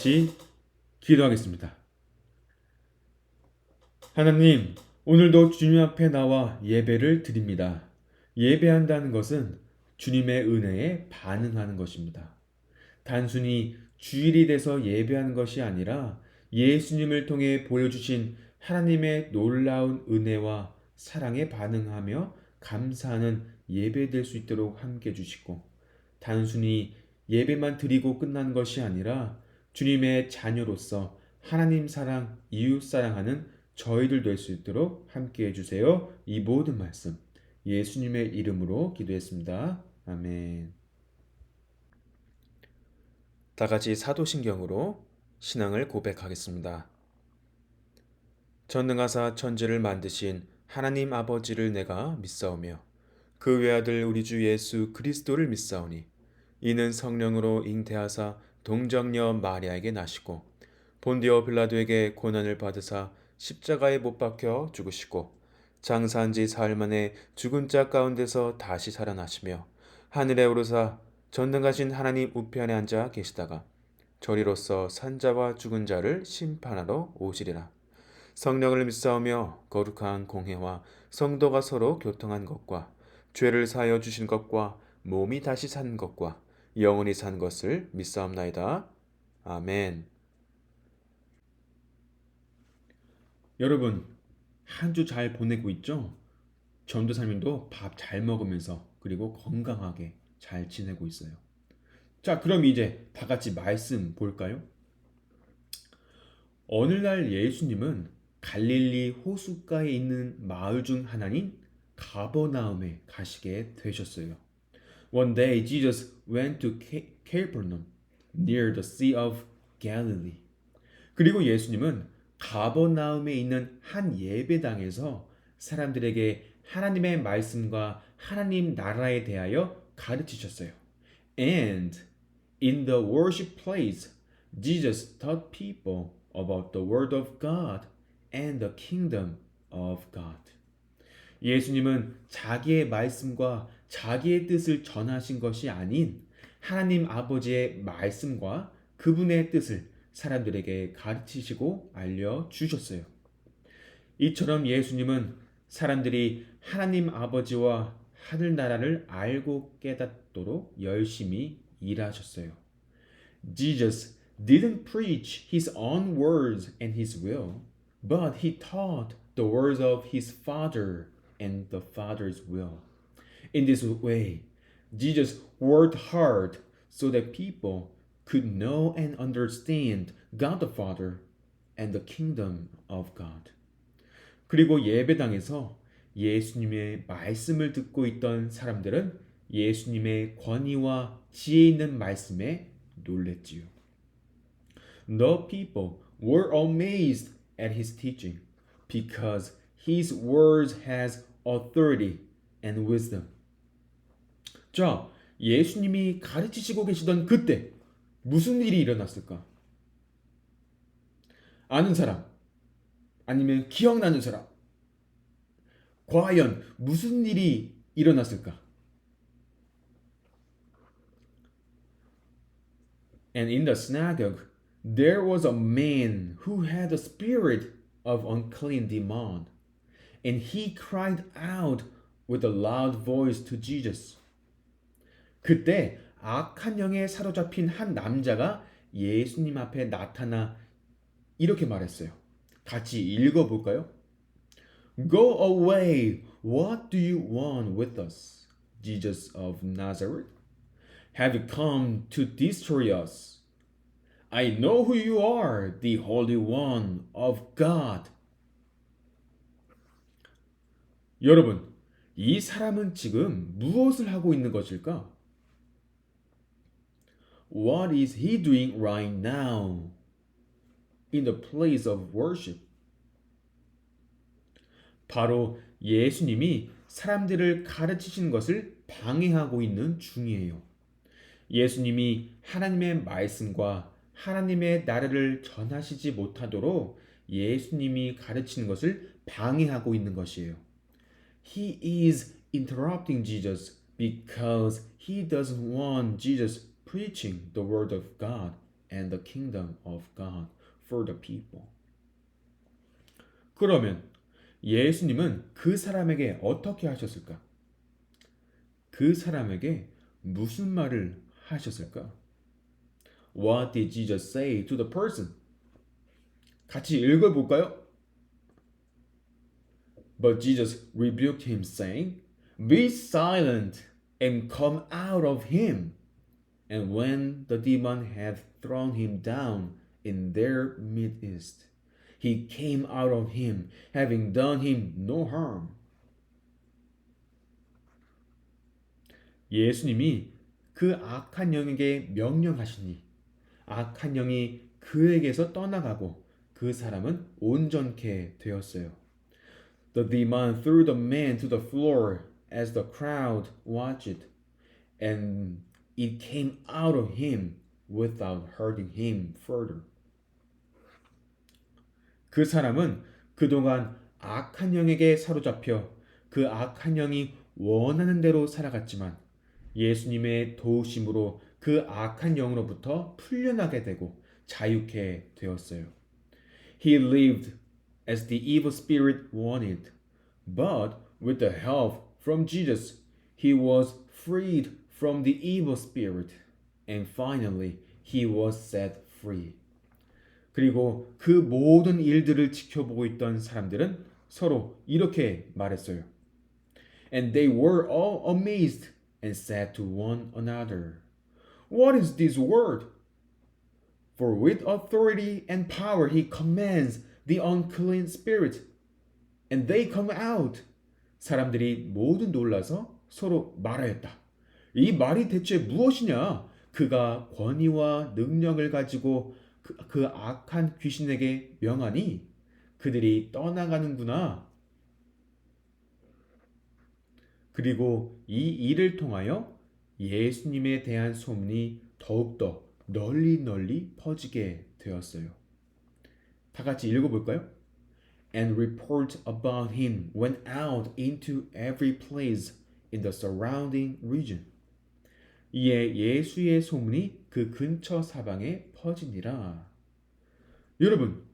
같이 기도하겠습니다. 하나님, 오늘도 주님 앞에 나와 예배를 드립니다. 예배한다는 것은 주님의 은혜에 반응하는 것입니다. 단순히 주일이 돼서 예배하는 것이 아니라 예수님을 통해 보여주신 하나님의 놀라운 은혜와 사랑에 반응하며 감사하는 예배될 수 있도록 함께 해주시고, 단순히 예배만 드리고 끝나는 것이 아니라 주님의 자녀로서 하나님 사랑, 이웃 사랑하는 저희들 될 수 있도록 함께 해주세요. 이 모든 말씀 예수님의 이름으로 기도했습니다. 아멘. 다 같이 사도신경으로 신앙을 고백하겠습니다. 전능하사 천지를 만드신 하나님 아버지를 내가 믿사오며 그 외아들 우리 주 예수 그리스도를 믿사오니 이는 성령으로 잉태하사 동정녀 마리아에게 나시고 본디오 빌라도에게 고난을 받으사 십자가에 못 박혀 죽으시고 장사한 지 사흘 만에 죽은 자 가운데서 다시 살아나시며 하늘에 오르사 전능하신 하나님 우편에 앉아 계시다가 저리로서 산자와 죽은 자를 심판하러 오시리라. 성령을 믿사오며 거룩한 공회와 성도가 서로 교통한 것과 죄를 사하여 주신 것과 몸이 다시 산 것과 영원히 산 것을 믿사옵나이다. 아멘. 여러분, 한 주 잘 보내고 있죠? 전도사님도 밥 잘 먹으면서 그리고 건강하게 잘 지내고 있어요. 자, 그럼 이제 다 같이 말씀 볼까요? 어느 날 예수님은 갈릴리 호숫가에 있는 마을 중 하나인 가버나움에 가시게 되셨어요. One day Jesus went to Capernaum near the Sea of Galilee. 그리고 예수님은 가버나움에 있는 한 예배당에서 사람들에게 하나님의 말씀과 하나님 나라에 대하여 가르치셨어요. And in the worship place, Jesus taught people about the word of God and the kingdom of God. 예수님은 자기의 말씀과 자기의 뜻을 전하신 것이 아닌 하나님 아버지의 말씀과 그분의 뜻을 사람들에게 가르치시고 알려주셨어요. 이처럼 예수님은 사람들이 하나님 아버지와 하늘나라를 알고 깨닫도록 열심히 일하셨어요. Jesus didn't preach his own words and his will, but he taught the words of his Father and the Father's will. In this way, Jesus worked hard so that people could know and understand God the Father and the kingdom of God. 그리고 예배당에서 예수님의 말씀을 듣고 있던 사람들은 예수님의 권위와 지혜 있는 말씀에 놀랬지요. The people were amazed at his teaching because his words has authority and wisdom. 자, 예수님이 가르치시고 계시던 그때 무슨 일이 일어났을까? 아는 사람, 아니면 기억나는 사람, 과연 무슨 일이 일어났을까? And in the synagogue, there was a man who had a spirit of unclean demon, and he cried out with a loud voice to Jesus. 그때 악한 영에 사로잡힌 한 남자가 예수님 앞에 나타나 이렇게 말했어요. 같이 읽어볼까요? Go away. What do you want with us, Jesus of Nazareth? Have you come to destroy us? I know who you are, the Holy One of God. 여러분, 이 사람은 지금 무엇을 하고 있는 것일까? What is he doing right now in the place of worship? 바로 예수님이 사람들을 가르치시는 것을 방해하고 있는 중이에요. 예수님이 하나님의 말씀과 하나님의 나라를 전하시지 못하도록 예수님이 가르치는 것을 방해하고 있는 것이에요. He is interrupting Jesus because he doesn't want Jesus preaching the word of God and the kingdom of God for the people. 그러면 예수님은 그 사람에게 어떻게 하셨을까? 그 사람에게 무슨 말을 하셨을까? What did Jesus say to the person? 같이 읽어볼까요? But Jesus rebuked him, saying, Be silent and come out of him. And when the demon had thrown him down in their midst, he came out of him, having done him no harm. 예수님이 그 악한 영에게 명령하시니 악한 영이 그에게서 떠나가고 그 사람은 온전케 되었어요. The demon threw the man to the floor as the crowd watched, and it came out of him without hurting him further. 그 사람은 그동안 악한 영에게 사로잡혀 그 악한 영이 원하는 대로 살아갔지만 예수님의 도우심으로 그 악한 영으로부터 풀려나게 되고 자유케 되었어요. He lived as the evil spirit wanted, but with the help from Jesus, he was freed from the evil spirit, and finally, he was set free. 그리고 그 모든 일들을 지켜보고 있던 사람들은 서로 이렇게 말했어요. And they were all amazed and said to one another, What is this word? For with authority and power he commands the unclean spirit, and they come out. 사람들이 모두 놀라서 서로 말하였다. 이 말이 대체 무엇이냐? 그가 권위와 능력을 가지고 그 악한 귀신에게 명하니 그들이 떠나가는구나. 그리고 이 일을 통하여 예수님에 대한 소문이 더욱더 널리 퍼지게 되었어요. 다 같이 읽어볼까요? And report about him went out into every place in the surrounding region. 이에 예수의 소문이 그 근처 사방에 퍼지니라. 여러분,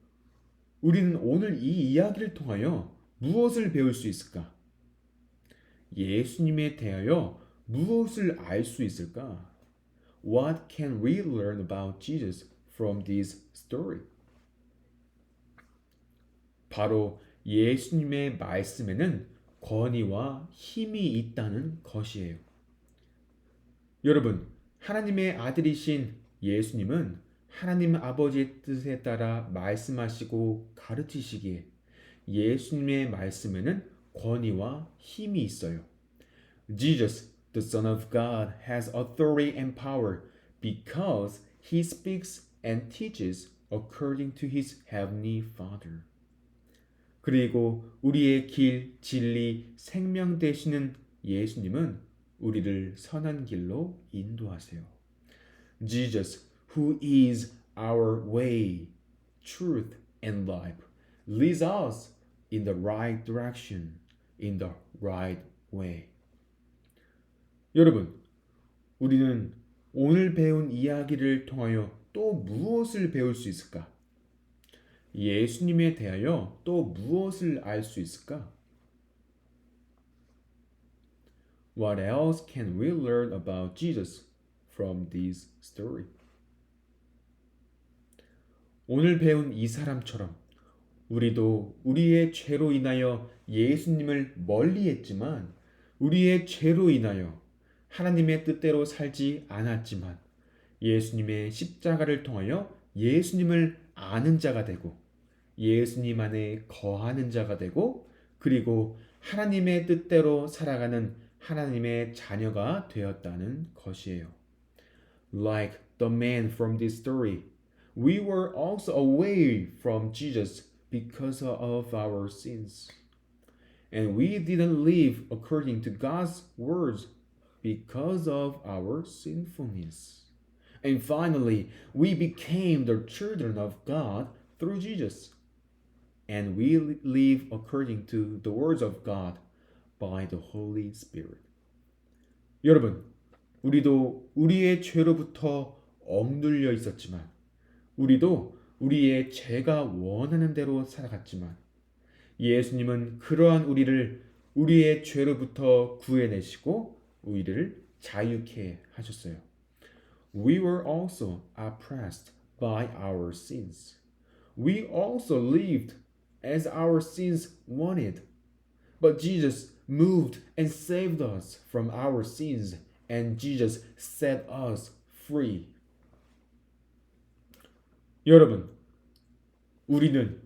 우리는 오늘 이 이야기를 통하여 무엇을 배울 수 있을까? 예수님에 대하여 무엇을 알 수 있을까? What can we learn about Jesus from this story? 바로 예수님의 말씀에는 권위와 힘이 있다는 것이에요. 여러분, 하나님의 아들이신 예수님은 하나님 아버지의 뜻에 따라 말씀하시고 가르치시기에 예수님의 말씀에는 권위와 힘이 있어요. Jesus, the Son of God, has authority and power because he speaks and teaches according to his heavenly Father. 그리고 우리의 길, 진리, 생명 되시는 예수님은 우리를 선한 길로 인도하세요. Jesus, who is our way, truth, and life, leads us in the right direction, in the right way. 여러분, 우리는 오늘 배운 이야기를 통하여 또 무엇을 배울 수 있을까? 예수님에 대하여 또 무엇을 알 수 있을까? What else can we learn about Jesus from this story? 오늘 배운 이 사람처럼 우리도 우리의 죄로 인하여 예수님을 멀리했지만 우리의 죄로 인하여 하나님의 뜻대로 살지 않았지만 예수님의 십자가를 통하여 예수님을 아는 자가 되고 예수님 안에 거하는 자가 되고 그리고 하나님의 뜻대로 살아가는 하나님의 자녀가 되었다는 것이에요. Like the man from this story, we were also away from Jesus because of our sins. And we didn't live according to God's words because of our sinfulness. And finally, we became the children of God through Jesus. And we live according to the words of God by the Holy Spirit. 여러분, 우리도 우리의 죄로부터 억눌려 있었지만 우리도 우리의 죄가 원하는 대로 살아갔지만 예수님은 그러한 우리를 우리의 죄로부터 구해내시고 우리를 자유케 하셨어요. We were also oppressed by our sins. We also lived as our sins wanted. But Jesus moved and saved us from our sins, and Jesus set us free. 여러분, 우리는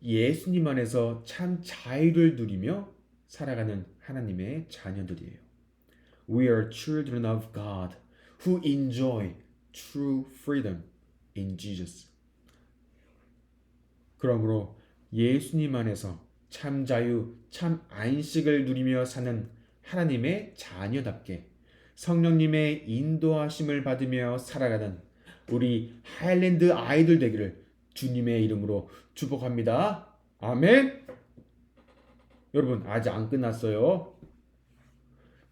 예수님 안에서 참 자유를 누리며 살아가는 하나님의 자녀들이에요. We are children of God who enjoy true freedom in Jesus. 그러므로 예수님 안에서 참 자유, 참 안식을 누리며 사는 하나님의 자녀답게 성령님의 인도하심을 받으며 살아가는 우리 하일랜드 아이들 되기를 주님의 이름으로 축복합니다. 아멘. 여러분 아직 안 끝났어요.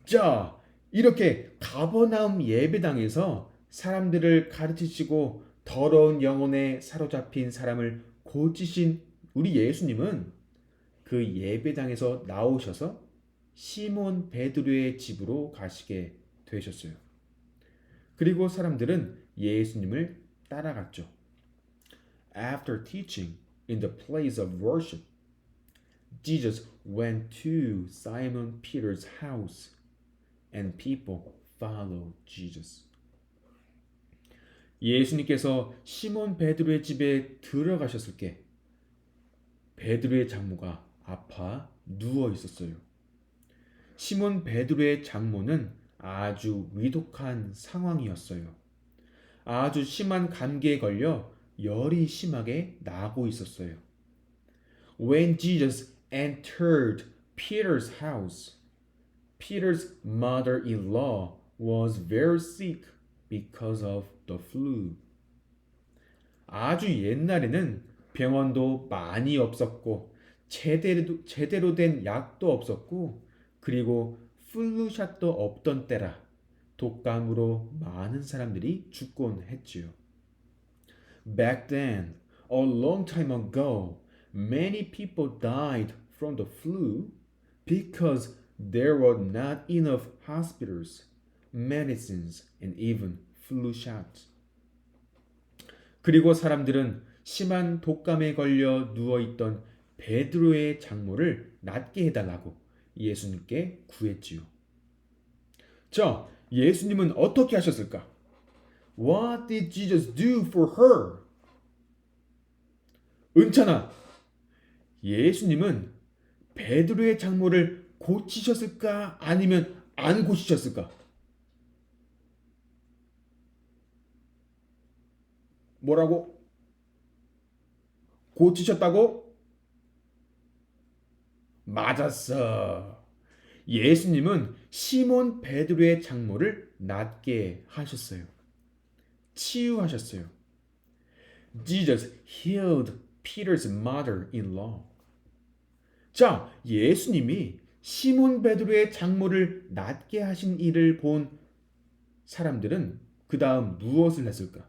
자, 이렇게 가버나움 예배당에서 사람들을 가르치시고 더러운 영혼에 사로잡힌 사람을 고치신 우리 예수님은 그 예배당에서 나오셔서 시몬 베드로의 집으로 가시게 되셨어요. 그리고 사람들은 예수님을 따라갔죠. After teaching in the place of worship, Jesus went to Simon Peter's house and people followed Jesus. 예수님께서 시몬 베드로의 집에 들어가셨을 때 베드로의 장모가 아파 누워 있었어요. 시몬 베드로의 장모는 아주 위독한 상황이었어요. 아주 심한 감기에 걸려 열이 심하게 나고 있었어요. When Jesus entered Peter's house, Peter's mother-in-law was very sick because of the flu. 아주 옛날에는 병원도 많이 없었고 제대로 된 약도 없었고 그리고 플루샷도 없던 때라 독감으로 많은 사람들이 죽곤 했지요. Back then, a long time ago, many people died from the flu because there were not enough hospitals, medicines, and even flu shots. 그리고 사람들은 심한 독감에 걸려 누워있던 베드로의 장모를 낫게 해달라고 예수님께 구했지요. 자, 예수님은 어떻게 하셨을까? What did Jesus do for her? 은찬아, 예수님은 베드로의 장모를 고치셨을까? 아니면 안 고치셨을까? 뭐라고? 고치셨다고? 맞았어. 예수님은 시몬 베드로의 장모를 낫게 하셨어요. 치유하셨어요. Jesus healed Peter's mother-in-law. 자, 예수님이 시몬 베드로의 장모를 낫게 하신 일을 본 사람들은 그 다음 무엇을 했을까?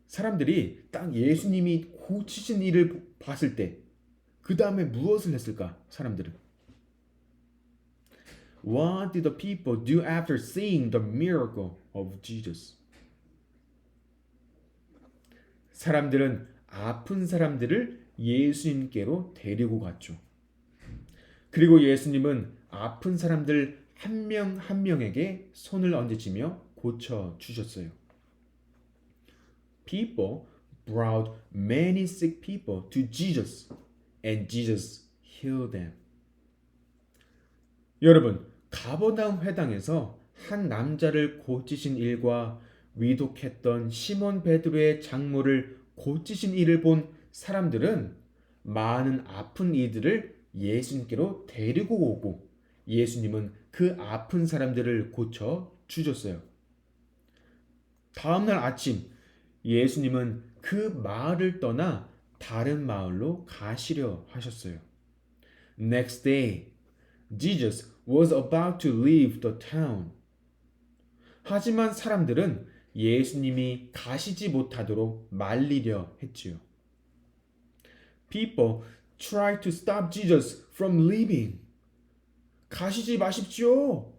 사람들이 딱 예수님이 고치신 일을 봤을 때 그 다음에 무엇을 했을까? 사람들은 What did the people do after seeing the miracle of Jesus? 사람들은 아픈 사람들을 예수님께로 데리고 갔죠. 그리고 예수님은 아픈 사람들 한 명 한 명에게 손을 얹으시며 고쳐 주셨어요. People brought many sick people to Jesus, and Jesus healed them. 여러분, 가버나움 회당에서 한 남자를 고치신 일과 위독했던 시몬 베드로의 장모를 고치신 일을 본 사람들은 많은 아픈 이들을 예수님께로 데리고 오고 예수님은 그 아픈 사람들을 고쳐 주셨어요. 다음날 아침 예수님은 그 마을을 떠나 다른 마을로 가시려 하셨어요. Next day, Jesus was about to leave the town. 하지만 사람들은 예수님이 가시지 못하도록 말리려 했지요. People try to stop Jesus from leaving. 가시지 마십시오.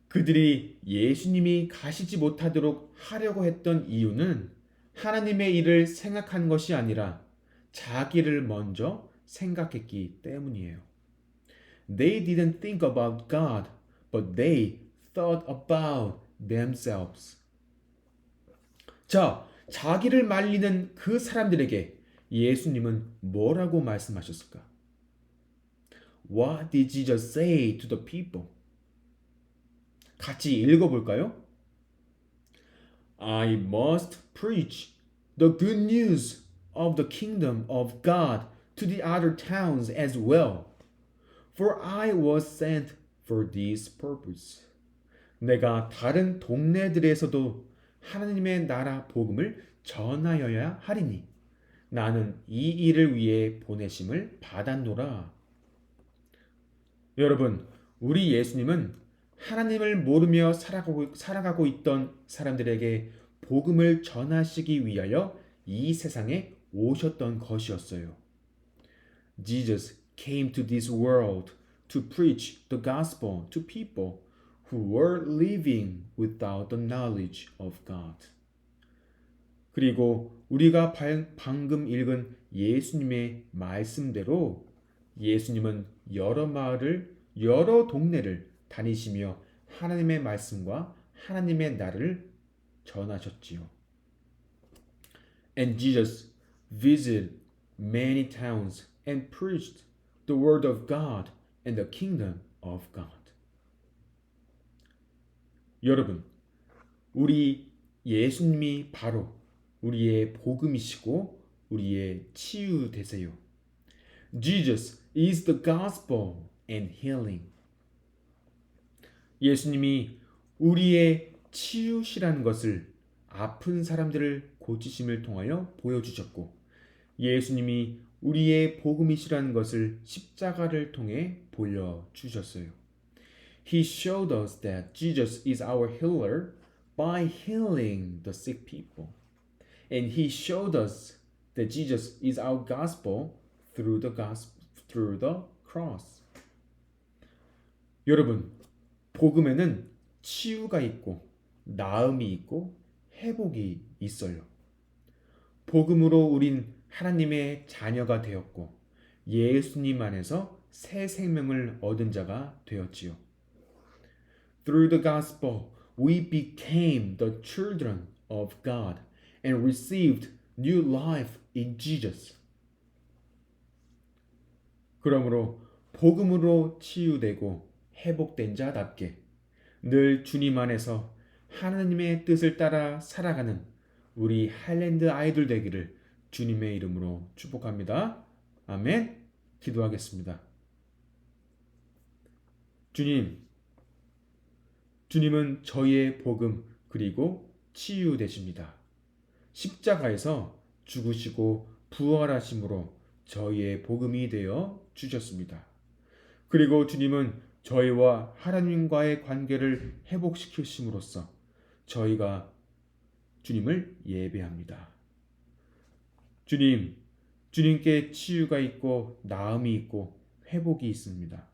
그들이 예수님이 가시지 못하도록 하려고 했던 이유는 하나님의 일을 생각한 것이 아니라 자기를 먼저 생각했기 때문이에요. They didn't think about God, but they thought about themselves. 자, 자기를 말리는 그 사람들에게 예수님은 뭐라고 말씀하셨을까? What did Jesus say to the people? 같이 읽어볼까요? I must preach the good news of the kingdom of God to the other towns as well, for I was sent for this purpose. 내가 다른 동네들에서도 하나님의 나라 복음을 전하여야 하리니 나는 이 일을 위해 보내심을 받았노라. 여러분, 우리 예수님은 하나님을 모르며 살아가고 있던 사람들에게 복음을 전하시기 위하여 이 세상에 오셨던 것이었어요. Jesus came to this world to preach the gospel to people who were living without the knowledge of God. 그리고 우리가 방금 읽은 예수님의 말씀대로 예수님은 여러 마을을, 여러 동네를 다니시며 하나님의 말씀과 하나님의 나라를 전하셨지요. And Jesus visited many towns and preached the word of God and the kingdom of God. 여러분, 우리 예수님이 바로 우리의 복음이시고 우리의 치유 되세요. Jesus is the gospel and healing. 예수님이 우리의 치유시라는 것을 아픈 사람들을 고치심을 통하여 보여주셨고 예수님이 우리의 복음이시라는 것을 십자가를 통해 보여주셨어요. He showed us that Jesus is our healer by healing the sick people. And he showed us that Jesus is our gospel through the cross. 여러분, 복음에는 치유가 있고 나음이 있고 회복이 있어요. 복음으로 우린 하나님의 자녀가 되었고 예수님 안에서 새 생명을 얻은 자가 되었지요. Through the gospel, we became the children of God and received new life in Jesus. 그러므로 복음으로 치유되고 회복된 자답게 늘 주님 안에서 하나님의 뜻을 따라 살아가는 우리 하일랜드 아이들 되기를 주님의 이름으로 축복합니다. 아멘. 기도하겠습니다. 주님은 저희의 복음 그리고 치유 되십니다. 십자가에서 죽으시고 부활하심으로 저희의 복음이 되어 주셨습니다. 그리고 주님은 저희와 하나님과의 관계를 회복시키심으로써 저희가 주님을 예배합니다. 주님께 치유가 있고 나음이 있고 회복이 있습니다.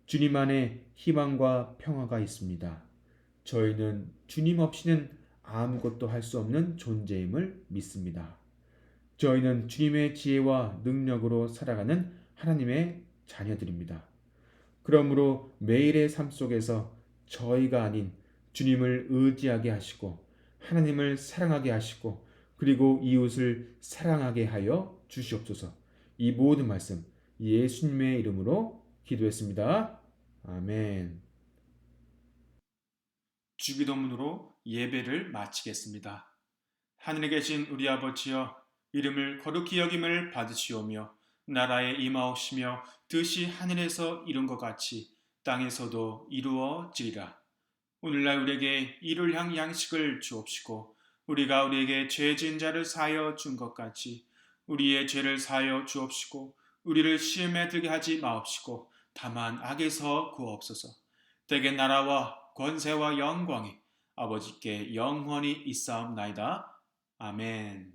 주님 안에 희망과 평화가 있습니다. 저희는 주님 없이는 아무것도 할 수 없는 존재임을 믿습니다. 저희는 주님의 지혜와 능력으로 살아가는 하나님의 자녀들입니다. 그러므로 매일의 삶 속에서 저희가 아닌 주님을 의지하게 하시고 하나님을 사랑하게 하시고 그리고 이웃을 사랑하게 하여 주시옵소서. 이 모든 말씀 예수님의 이름으로 기도했습니다. 아멘. 주기도문으로 예배를 마치겠습니다. 하늘에 계신 우리 아버지여, 이름을 거룩히 여김을 받으시오며 나라에 임하옵시며 뜻이 하늘에서 이룬 것 같이 땅에서도 이루어지리라. 오늘날 우리에게 일요일향 양식을 주옵시고 우리가 우리에게 죄 지은 자를 사하여 준 것 같이 우리의 죄를 사하여 주옵시고 우리를 시험에 들게 하지 마옵시고 다만 악에서 구하옵소서. 대개 나라와 권세와 영광이 아버지께 영원히 있사옵나이다. 아멘.